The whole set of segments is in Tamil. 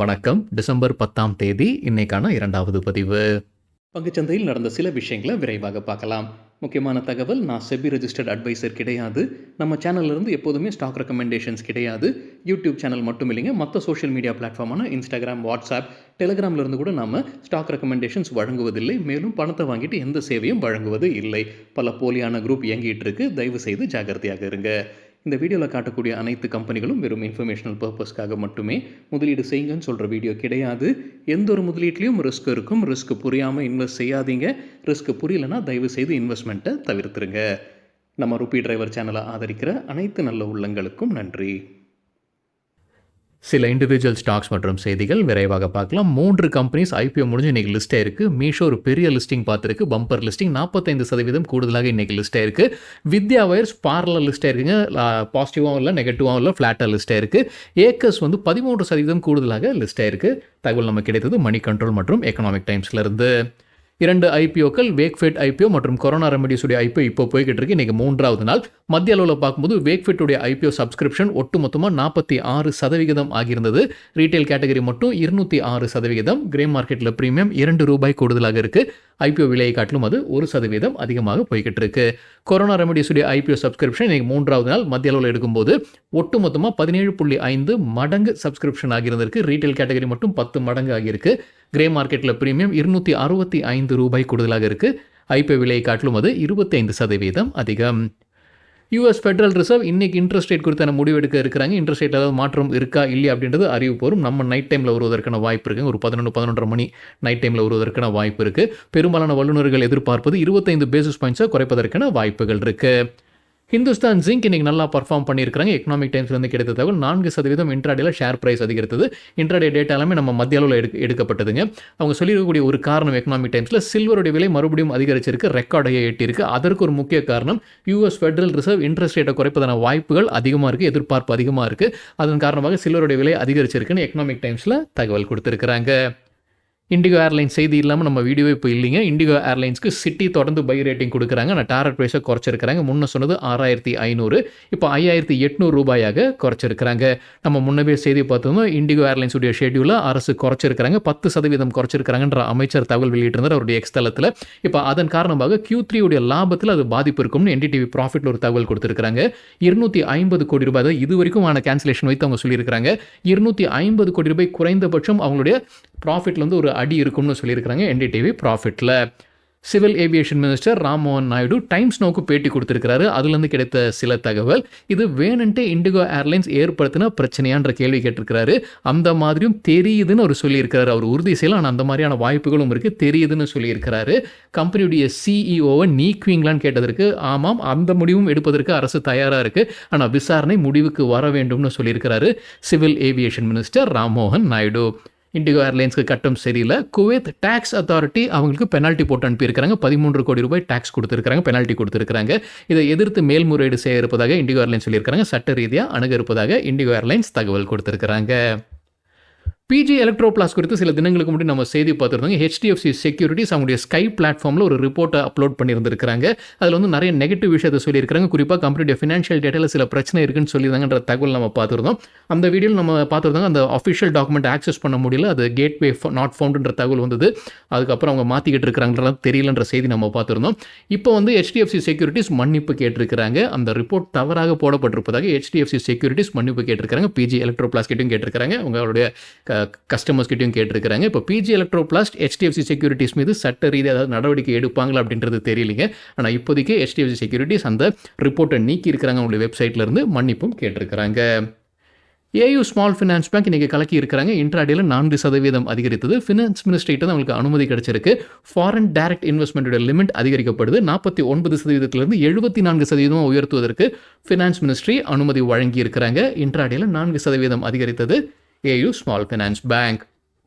வணக்கம். டிசம்பர் 10ஆம் தேதி இன்னைக்கான 2வது பதிவு. பங்குச்சந்தையில் நடந்த சில விஷயங்களை விரைவாக பார்க்கலாம். முக்கியமான தகவல், நான் செபி ரெஜிஸ்டர்ட் அட்வைசர் கிடையாது. நம்ம சேனல்ல இருந்து எப்போதுமே ஸ்டாக் ரெக்கமெண்டேஷன்ஸ் கிடையாது. யூடியூப் சேனல் மட்டும் இல்லைங்க, மற்ற சோஷியல் மீடியா பிளாட்ஃபார்மான இன்ஸ்டாகிராம், வாட்ஸ்அப், டெலிகிராம்ல இருந்து கூட நாம ஸ்டாக் ரெக்கமெண்டேஷன்ஸ் வழங்குவதில்லை. மேலும் பணத்தை வாங்கிட்டு எந்த சேவையும் வழங்குவது இல்லை. பல போலியான குரூப் இயங்கிட்டு இருக்கு. தயவு செய்து ஜாகிரதையாக இருங்க. இந்த வீடியோவில் காட்டக்கூடிய அனைத்து கம்பெனிகளும் வெறும் இன்ஃபர்மேஷனல் பர்பஸ்க்காக மட்டுமே முதலீடு செய்யுங்கன்னு சொல்கிற வீடியோ கிடையாது. எந்த ஒரு முதலீட்லையும் ரிஸ்க் இருக்கும். ரிஸ்க் புரியாமல் இன்வெஸ்ட் செய்யாதீங்க. ரிஸ்க் புரியலைன்னா தயவு செய்து இன்வெஸ்ட்மெண்ட்டை தவிர்த்துருங்க. நம்ம ருபி டிரைவர் சேனலை ஆதரிக்கிற அனைத்து நல்ல உள்ளங்களுக்கும் நன்றி. சில இண்டிவிஜுவல் ஸ்டாக்ஸ் மற்றும் செய்திகள் விரைவாக பார்க்கலாம். 3 கம்பெனிஸ் ஐபிஓ முடிஞ்சு இன்றைக்கி லிஸ்ட் ஆயிருக்கு. மீஷோ ஒரு பெரிய லிஸ்டிங் பார்த்துருக்கு. பம்பர் லிஸ்டிங் 45% கூடுதலாக இன்றைக்கி லிஸ்ட் ஆயிருக்கு. வித்யா வயர்ஸ் பார்லர் லிஸ்ட் ஆயிருக்குங்க. பாசிட்டிவாகவும் இல்லை, நெகட்டிவாகவும் இல்லை, ஃப்ளாட்டாக லிஸ்ட் ஆயிருக்கு. ஏக்கர்ஸ் 13% கூடுதலாக லிஸ்ட் ஆயிருக்கு. தகவல் நமக்கு கிடைத்தது மணி கண்ட்ரோல் மற்றும் எக்கனாமிக் டைம்ஸ்லேருந்து. 2 ஐபிஓக்கள், வேக்ஃபிட் ஐபிஓ மற்றும் கொரோனா ரெமடிஸுடைய ஐபிஓ இப்போ போய்கிட்டு இருக்கு. இன்றைக்கி 3வது நாள். மத்திய அளவில் பார்க்கும்போது வேக்ஃபிட்டுடைய ஐபிஓ சப்ஸ்கிரிப்ஷன் ஒட்டுமொத்தமாக 46% ஆகியிருந்தது. ரீட்டைல் கேட்டகரி மட்டும் 206%. கிரே மார்க்கெட்டில் ப்ரீமியம் ₹2 கூடுதலாக இருக்குது. ஐபிஓ விலையை காட்டிலும் அது 1% அதிகமாக போய்கிட்டு இருக்கு. கொரோனா ரெமடிஸுடைய ஐபிஓ சப்ஸ்கிரிப்ஷன் இன்றைக்கி 3வது நாள் மத்திய அளவில் எடுக்கும்போது ஒட்டுமொத்தமாக 17.5 மடங்கு சப்ஸ்கிரிப்ஷன் ஆகியிருந்திருக்கு. ரீட்டைல் கேட்டகரி மட்டும் 10 மடங்கு ஆகியிருக்கு. கிரே மார்க்கெட்டில் ப்ரீமியம் ₹265 கூடுதலாக இருக்குது. ஐபிஓ விலையை காட்டிலும் அது 25% அதிகம். யூஎஸ் ஃபெடரல் ரிசர்வ் இன்னைக்கு இன்ட்ரெஸ்ட் ரேட் குறித்தான முடிவு எடுக்க இருக்கிறாங்க. இன்ட்ரெஸ்ட் ரேட் ஏதாவது மாற்றம் இருக்கா இல்லையா அப்படின்றது அறிவிப்பு வரும். நம்ம நைட் டைமில் வருவதற்கான வாய்ப்பு இருக்குங்க. ஒரு 11-11:30 மணி நைட் டைமில் வருவதற்கான வாய்ப்பு இருக்குது. பெரும்பாலான வல்லுநர்கள் எதிர்பார்ப்பது 25 பேசிஸ் பாயிண்ட்ஸை குறைப்பதற்கான வாய்ப்புகள் இருக்குது. ஹிந்துஸ்தான் ஜிங்க் இன்னைக்கு நல்லா பர்ஃபார்ம் பண்ணியிருக்காங்க. எக்கனாமிக் டைம்ஸ்லேருந்து கிடைத்த தகவல் 4% இன்ட்ராடேல ஷேர் பிரைஸ் அதிகரித்தது. இன்ட்ராடே டேட்டா எல்லாமே நம்ம மத்திய அளவில் எடுக்கப்பட்டதுங்க. அவங்க சொல்லியிருக்கக்கூடிய ஒரு காரணம் எக்கனாமிக் டைம்ஸில் சில்வருடைய விலை மறுபடியும் அதிகரிச்சிருக்கு, ரெக்கார்டையை எட்டியிருக்கு. அதற்கு ஒரு முக்கிய காரணம் யூஎஸ் ஃபெடரல் ரிசர்வ் இன்ட்ரெஸ்ட் ரேட்டை குறைப்பதான வாய்ப்புகள் அதிகமாக இருக்குது, எதிர்பார்ப்பு அதிகமாக இருக்குது. அதன் காரணமாக சில்வருடைய விலை அதிகரிச்சிருக்குன்னு எக்கனாமிக் டைம்ஸில் தகவல் கொடுத்துருக்குறாங்க. இண்டிகோ ஏர்லைன்ஸ் செய்தி இல்லாமல் நம்ம வீடியோவே இப்போ இல்லைங்க. இண்டிகோ ஏர்லைன்ஸ்க்கு சிட்டி தொடர்ந்து பை ரேட்டிங் கொடுக்குறாங்க. நான் டாரட் ப்ரைஸை குறைச்சிருக்கிறாங்க. முன்ன சொன்னது 6500, இப்போ ₹5800 குறைச்சிருக்கிறாங்க. நம்ம முன்னவே செய்தி பார்த்தோம்னா இண்டிகோ ஏர்லைன்ஸுடைய ஷெட்யூலை அரசு குறைச்சிருக்கிறாங்க. 10% குறைச்சிருக்கிறாங்கன்ற அமைச்சர் தகவல் வெளியிட்டிருந்தார் அவருடைய எக்ஸ் தளத்தில். இப்போ அதன் காரணமாக Q3 உடைய லாபத்தில் அது பாதிப்பு இருக்கும்னு என்டிடிவி ப்ராஃபிட்டில் ஒரு தகவல் கொடுத்துருக்காங்க. ₹250 கோடி தான் இது வரைக்கும் ஆன கேன்சலேஷன் வைத்து அவங்க சொல்லியிருக்கிறாங்க. ₹250 கோடி குறைந்தபட்சம் அவங்களுடைய ப்ராஃபிட்ல வந்து ஒரு அடி இருக்கும்னு சொல்லியிருக்கிறாங்க என்டிடிவி ப்ராஃபிட்டில். Civil aviation minister Rammohan Naidu Times நோக்கு பேட்டி கொடுத்துருக்கிறாரு. அதுலேருந்து கிடைத்த சில தகவல், இது வேணுன்ட்டு இண்டிகோ ஏர்லைன்ஸ் ஏற்படுத்தின பிரச்சனையான்ற கேள்வி கேட்டிருக்கிறாரு. அந்த மாதிரியும் தெரியுதுன்னு அவர் சொல்லியிருக்கிறாரு. அவர் உறுதி செய்யலாம், ஆனால் அந்த மாதிரியான வாய்ப்புகளும் இருக்குது, தெரியுதுன்னு சொல்லியிருக்கிறாரு. கம்பெனியுடைய சிஇஓவை நீக்குவீங்களான்னு கேட்டதற்கு ஆமாம், அந்த முடிவும் எடுப்பதற்கு அரசு தயாராக இருக்குது, ஆனால் விசாரணை முடிவுக்கு வர வேண்டும்னு சொல்லியிருக்கிறாரு civil aviation minister Rammohan Naidu. IndiGo ஏர்லைன்ஸ்க்கு கட்டம் சரியில்லை. குவைத் டாக்ஸ் அத்தாரிட்டி அவங்களுக்கு பெனால்ட்டி போட்டு அனுப்பியிருக்கிறாங்க. ₹13 கோடி டாக்ஸ் கொடுத்துருக்காங்க, பெனால்ட்டி கொடுத்துருக்காங்க. இதை எதிர்த்து மேல்முறையீடு செய்ய இருப்பதாக இண்டிகோ ஏர்லைன்ஸ் சொல்லியிருக்காங்க. சட்ட ரீதியாக அணுக இருப்பதாக இண்டிகோ ஏர்லைன்ஸ் தகவல் கொடுத்துருக்காங்க. பிஜி எலக்ட்ரோபிளாஸ் குறித்து சில தினங்களுக்கு முன்னாடி நம்ம செய்தி பார்த்துருந்தோங்க. HDFC செக்யூரிட்டிஸ் அவங்களுடைய ஸ்கை பிளாட்ஃபார்மில் ஒரு ரிப்போர்ட்டை அப்லோட் பண்ணியிருந்திருக்காங்க. அதில் வந்து நிறைய நெகட்டிவ் விஷயத்தை சொல்லியிருக்காங்க. குறிப்பாக கம்பெனியுடைய ஃபினான்ஷியல் டேட்டாவில் சில பிரச்சனை இருக்குன்னு சொல்லியிருந்தாங்கன்ற தகவல் நம்ம பார்த்துருந்தோம். அந்த வீடியோவில் நம்ம பார்த்துருந்தாங்க. அந்த அஃபிஷியல் டாக்குமெண்ட் ஆக்சஸ் பண்ண முடியல, அது கேட்வே நாட் ஃபவுண்டுன்ற தகவல் வந்தது. அதுக்கப்புறம் அவங்க மாற்றிக்கிட்டு இருக்கிறாங்கன்றது தெரியலன்ற செய்தி நம்ம பார்த்துருந்தோம். இப்போ வந்து HDFC செக்யூரிட்டிஸ் மன்னிப்பு கேட்டிருக்கிறாங்க. அந்த ரிப்போர்ட் தவறாக போடப்பட்டிருப்பதாக HDFC செக்யூரிட்டிஸ் மன்னிப்பு கேட்டிருக்காங்க. பிஜி எலக்ட்ரோபிளாஸ் கிட்டையும் கேட்டிருக்காங்க, உங்களுடைய கஸ்டமர்ஸ் கிட்டையும் கேட்டிருக்கிறாங்க. இப்போ பிஜி எலக்ட்ரோபிளாஸ்ட் HDFC செக்யூரிட்டிஸ் மீது சட்ட ரீதியாக ஏதாவது நடவடிக்கை எடுப்பாங்களா அப்படின்றது தெரியலைங்க. ஆனால் இப்போதைக்கு HDFC செக்யூரிட்டிஸ் அந்த ரிப்போர்ட்டை நீக்கி இருக்கிறாங்க. அவங்களுடைய வெப்சைட்லேருந்து மன்னிப்பும் கேட்டிருக்கிறாங்க. ஏயு ஸ்மால் ஃபினான்ஸ் பேங்க் இன்றைக்கி கலக்கி இருக்கிறாங்க. இன்ட்ராடேல 4% அதிகரித்தது. ஃபினான்ஸ் மினிஸ்ட்ரிகிட்ட தான் அவங்களுக்கு அனுமதி கிடைச்சிருக்கு. ஃபாரின் டைரக்ட் இன்வெஸ்ட்மெண்ட்டோட லிமிட் அதிகரிக்கப்படுது. 49%லிருந்து 74% உயர்த்துவதற்கு ஃபினான்ஸ் மினிஸ்ட்ரி அனுமதி வழங்கி இருக்கிறாங்க. இன்ட்ராடேல 4% அதிகரித்தது AU small finance bank.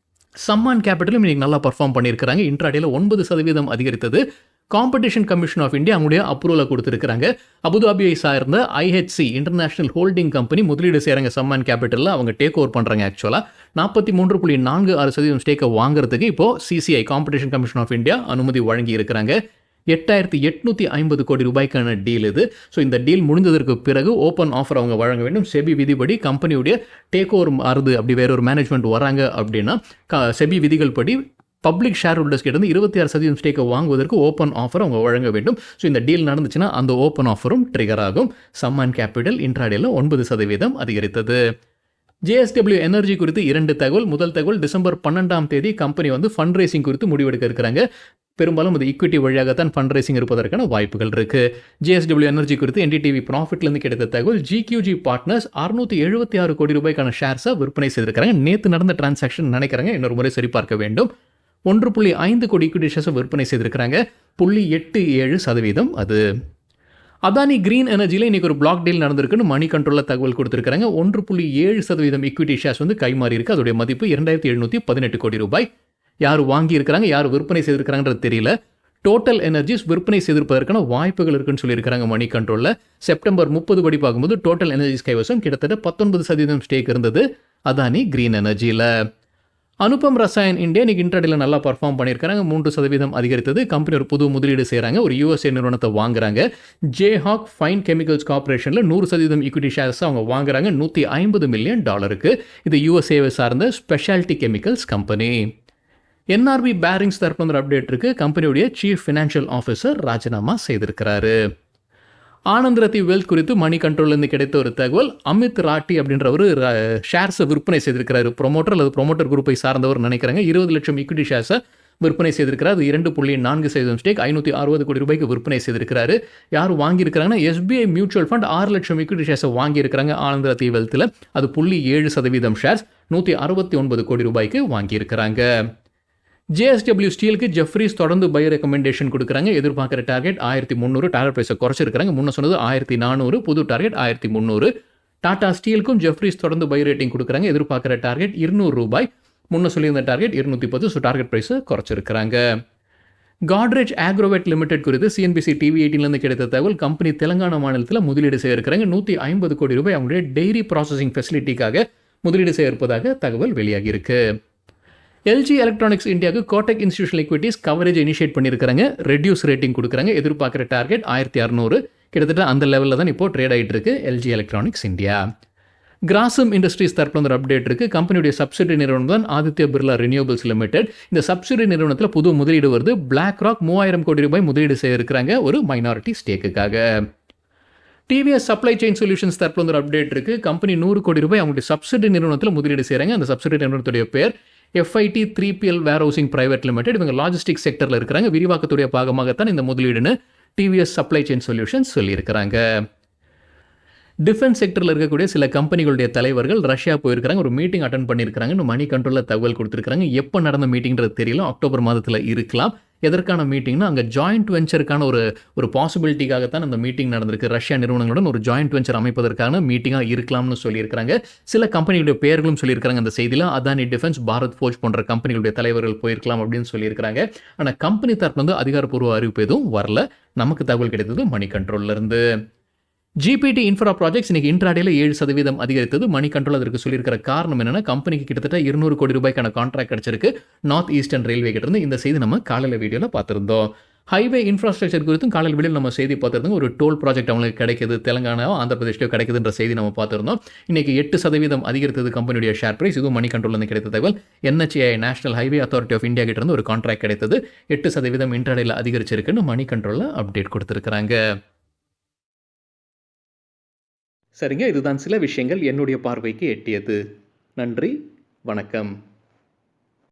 Samman கேபிட்டலும் இன்றைக்கி நல்லா பர்ஃபார்ம் பண்ணியிருக்கிறாங்க. இன்ட்ராடேல 9% அதிகரித்தது. காம்படிஷன் கமிஷன் ஆஃப் இந்தியா அவங்களுடைய அப்ரூவலை கொடுத்துருக்காங்க. அபுதாபியை சார்ந்த IHC இன்டர்நேஷனல் ஹோல்டிங் கம்பெனி முதலீடு செய்கிறாங்க சம்மான் கேபிட்டலில். அவங்க டேக் ஓவர் பண்ணுறாங்க. ஆக்சுவலாக 43.46% ஸ்டேக்கை வாங்குறதுக்கு இப்போது CCI competition commission of India அனுமதி வழங்கி இருக்கிறாங்க. 8,850 கோடி ரூபாய்க்கான டீல் இது. ஸோ இந்த டீல் முடிந்ததற்கு பிறகு ஓப்பன் ஆஃபர் அவங்க வழங்க வேண்டும். செபி விதிப்படி கம்பெனியுடைய டேக் ஓவர் மாறுது, அப்படி வேற ஒரு மேனேஜ்மெண்ட் வராங்க அப்படின்னா செபி விதிகள் படி பப்ளிக் ஷேர் ஹோல்டர்ஸ் கிட்ட இருந்து 26% ஸ்டேக்கை வாங்குவதற்கு ஓப்பன் ஆஃபர் அவங்க வழங்க வேண்டும். ஸோ இந்த டீல் நடந்துச்சுன்னா அந்த ஓப்பன் ஆஃபரும் ட்ரிகர் ஆகும். சம்மான் கேபிட்டல் இன்ட்ராடேல 9% அதிகரித்தது. JSW எனர்ஜி குறித்து 2 தகவல். முதல் தகவல், டிசம்பர் 12ஆம் தேதி கம்பெனி ஃபண்ட் ரைசிங் குறித்து முடிவெடுக்க இருக்கிறாங்க. பெரும்பாலும் அது ஈக்விட்டி வழியாகத்தான் ஃபண்ட் ரைசிங் இருப்பதற்கான வாய்ப்புகள் இருக்கு. JSW எனர்ஜி குறித்து NDTV ப்ராஃபிட்லேருந்து கிடைத்த தகவல், GQG பார்ட்னர்ஸ் 676 கோடி ரூபாய்க்கான ஷேர்ஸை விற்பனை செய்திருக்காங்க. நேற்று நடந்த டிரான்சாக்ஷன் நினைக்கிறாங்க, இன்னொரு முறை சரிபார்க்க வேண்டும். 1.5 கோடி ஈக்விட்டி ஷேர்ஸை விற்பனை செய்திருக்கிறாங்க. 0.87% அது. அதானி கிரீன் எனர்ஜியில் இன்றைக்கி ஒரு பிளாக் டீல் நடந்திருக்குன்னு மணி கண்ட்ரோலில் தகவல் கொடுத்துருக்காங்க. 1.7% ஈக்விட்டி ஷேர்ஸ் கைமாறி இருக்குது. அதோடைய மதிப்பு 2,718 கோடி ரூபாய். யார் வாங்கியிருக்கிறாங்க, யார் விற்பனை செய்திருக்கிறாங்கன்றது தெரியல. டோட்டல் எனர்ஜிஸ் விற்பனை செய்திருப்பதற்கான வாய்ப்புகள் இருக்குன்னு சொல்லியிருக்கிறாங்க மணி கண்ட்ரோலில். செப்டம்பர் 30 படி பார்க்கும்போது டோட்டல் எனர்ஜிஸ் கைவசம் கிட்டத்தட்ட 19% ஸ்டேக் இருந்தது அதானி கிரீன் எனர்ஜியில். அனுபம் ரசாயன் இந்தியா இன்னைக்கு இன்ட்ராடேல நல்லா பர்ஃபார்ம் பண்ணியிருக்காங்க. 3% அதிகரித்தது. கம்பெனி ஒரு புது முதலீடு செய்கிறாங்க. ஒரு USA நிறுவனத்தை வாங்குறாங்க. ஜேஹாக் ஃபைன் கெமிக்கல்ஸ் கார்பரேஷனில் 100% ஈக்விட்டி ஷேர்ஸ் அவங்க வாங்குறாங்க. $150 மில்லியன். இது USA சார்ந்த speciality chemicals company. NRB bearings தரப்பு ஒரு அப்டேட் இருக்கு. கம்பெனியுடைய சீஃப் ஃபினான்ஷியல் ஆஃபீஸர் ராஜினாமா செய்திருக்கிறாரு. ஆனந்த் ரத்தி வெல்த் குறித்து மணி கண்ட்ரோல்லேருந்து கிடைத்த ஒரு தகவல், அமித் ராட்டி அப்படின்ற ஒரு ஷேர்ஸை விற்பனை செய்திருக்கிறாரு. ப்ரொமோட்டர் அல்லது ப்ரொமோட்டர் குரூப்பை சார்ந்தவர் நினைக்கிறாங்க. 20 லட்சம் ஈக்விட்டி ஷேர்ஸை விற்பனை செய்திருக்கிறார். அது 2.4% ஸ்டேக் 560 கோடி ரூபாய்க்கு விற்பனை செய்திருக்கிறாரு. யார் வாங்கியிருக்கிறாங்கன்னா SBI மியூச்சுவல் ஃபண்ட் 6 லட்சம் ஈக்விட்டி ஷேர்ஸை வாங்கியிருக்கிறாங்க ஆனந்த் ரத்தி வெல்த்தில். அது 0.7% ஷேர்ஸ் 169 கோடி ரூபாய்க்கு வாங்கியிருக்கிறாங்க. JSW ஸ்டீலுக்கு ஜெஃப்ரீஸ் தொடர்ந்து பை ரெக்கமெண்டேஷன் கொடுக்குறாங்க. எதிர்பார்க்குற டார்கெட் 1,300. டார்கெட் ப்ரைஸை குறைச்சிருக்காங்க. முன்ன சொன்னது 1,400, புது டார்கெட் 1,300. டாடா ஸ்டீலுக்கும் ஜெஃப்ரீஸ் தொடர்ந்து பை ரேட்டிங் கொடுக்குறாங்க. எதிர்பார்க்குற டார்கெட் 200 ரூபாய். முன்ன சொல்லியிருந்த டார்கெட் 210. ஸோ டார்கெட் ப்ரைஸை குறைச்சிருக்கிறாங்க. காட்ரேஜ் ஆக்ரோவேட் லிமிடெட் குறித்து CNBC TV18லேருந்து கிடைத்த தகவல், கம்பெனி தெலங்கானா மாநிலத்தில் முதலீடு செய்ய இருக்கிறாங்க. 150 கோடி ரூபாய் அவங்களுடைய டெய்ரி ப்ராசஸிங் ஃபெசிலிட்டிக்காக முதலீடு செய்ய இருப்பதாக தகவல் வெளியாகி இருக்கு. LG எலக்ட்ரானிக்ஸ் இந்தியாவுக்கு Kotak institutional equities coverage initiate பண்ணியிருக்காங்க. ரெடியூஸ் ரேட்டிங் கொடுக்குறாங்க. எதிர்பார்க்குற டார்கெட் 1,600. கிட்டத்தட்ட அந்த லெவலில் தான் இப்போ ட்ரேட் ஆகிட்டு இருக்கு LG electronics India. Grasim industries தரப்பில் ஒரு அப்டேட் இருக்குது. கம்பெனியுடைய சப்சிடரி நிறுவனம் தான் ஆதித்ய பிர்லா ரினியூவபிள்ஸ் லிமிடெட். இந்த சப்சிடரி நிறுவனத்தில் புது முதலீடு வருது. பிளாக் ராக் 3000 கோடி ரூபாய் முதலீடு செய்ய இருக்கிறாங்க ஒரு மைனாரிட்டி ஸ்டேக்குக்காக. டிவிஎஸ் சப்ளை செயின் சொல்யூஷன்ஸ் தரப்பில் ஒரு அப்டேட் இருக்குது. கம்பெனி 100 கோடி ரூபாய் அவங்களுடைய சப்சிடரி நிறுவனத்தில் முதலீடு செய்கிறாங்க. அந்த சப்சிடரி நிறுவனத்துடைய பேர் FIT 3PL warehousing private limited. இவங்க லாஜிஸ்டிக் செக்டரில் இருக்கிறாங்க. விரிவாக்கத்துடைய பாகமாகத்தான் இந்த முதலீடுன்னு டிவிஎஸ் சப்ளை செயின் சொல்யூஷன்ஸ் சொல்லியிருக்கிறாங்க. டிஃபென்ஸ் செக்டரில் இருக்கக்கூடிய சில கம்பெனிகளுடைய தலைவர்கள் ரஷ்யா போயிருக்கிறாங்க. ஒரு மீட்டிங் அட்டன் பண்ணியிருக்கிறாங்கன்னு மணி கண்ட்ரோலில் தகவல் கொடுத்துருக்காங்க. எப்போ நடந்த மீட்டிங்கிறது தெரியல. அக்டோபர் மாதத்தில் இருக்கலாம். எதற்கான மீட்டிங்னா அங்கே ஜாயிண்ட் வெஞ்சருக்கான ஒரு பாசிபிலிட்டிக்காகத்தான் அந்த மீட்டிங் நடந்திருக்கு. ரஷ்யா நிறுவனங்களுடன் ஒரு ஜாயிண்ட் வெஞ்சர் அமைப்பதற்கான மீட்டிங்காக இருக்கலாம்னு சொல்லியிருக்கிறாங்க. சில கம்பெனிகளுடைய பெயர்களும் சொல்லியிருக்கிறாங்க அந்த செய்தியில். அதானி டிஃபென்ஸ், பாரத் ஃபோர்ஜ் போன்ற கம்பெனிகளுடைய தலைவர்கள் போயிருக்கலாம் அப்படின்னு சொல்லியிருக்கிறாங்க. ஆனால் கம்பெனி தரப்புல அதிகாரப்பூர்வ அறிவிப்பு எதுவும் வரல. நமக்கு தகவல் கிடைத்தது மணி கண்ட்ரோல்லேருந்து. GPT இன்ஃப்ரா ப்ராஜெக்ட்ஸ் இன்னைக்கு இன்ட்ராடேல 7% அதிகரித்தது. மணி கண்ட்ரோல் அதற்கு சொல்லியிருக்கிற காரணம் என்னன்னா, கம்பெனிக்கு கிட்டத்தட்ட 200 கோடி ரூபாய்க்கான கான்ட்ராக்ட் கிடைச்சிருக்கு நார்த் ஈஸ்டர்ன் ரயில்வே கிட்ட இருந்து. இந்த செய்தி நம்ம காலையில் வீடியோவில் பார்த்துருந்தோம். ஹைவே இன்ஃப்ராஸ்ட்ரக்சர் குறித்தும் காலையில் வீடியோவில் நம்ம செய்தி பார்த்துருந்தோம். ஒரு டோல் ப்ராஜெக்ட் அவங்களுக்கு கிடைக்குது, தெலங்கானா ஆந்திர பிரதேஷ்லையோ கிடைக்குதுன்ற செய்தி நம்ம பார்த்துருந்தோம். இன்னைக்கு 8% அதிகரித்தது கம்பெனியுடைய ஷேர் பிரைஸ். இதுவும் மணி கண்ட்ரோல் கிடைத்த தகவல். NHAI national highway authority of India கிட்ட இருந்து ஒரு கான்ட்ராக்ட் கிடைத்தது. 8% இன்ட்ராடேல அதிகரிச்சிருக்குன்னு மணி கண்ட்ரோலில் அப்டேட் கொடுத்துருக்காங்க. சரிங்க, இதுதான் சில விஷயங்கள் என்னுடைய பார்வைக்கு எட்டியது. நன்றி, வணக்கம்.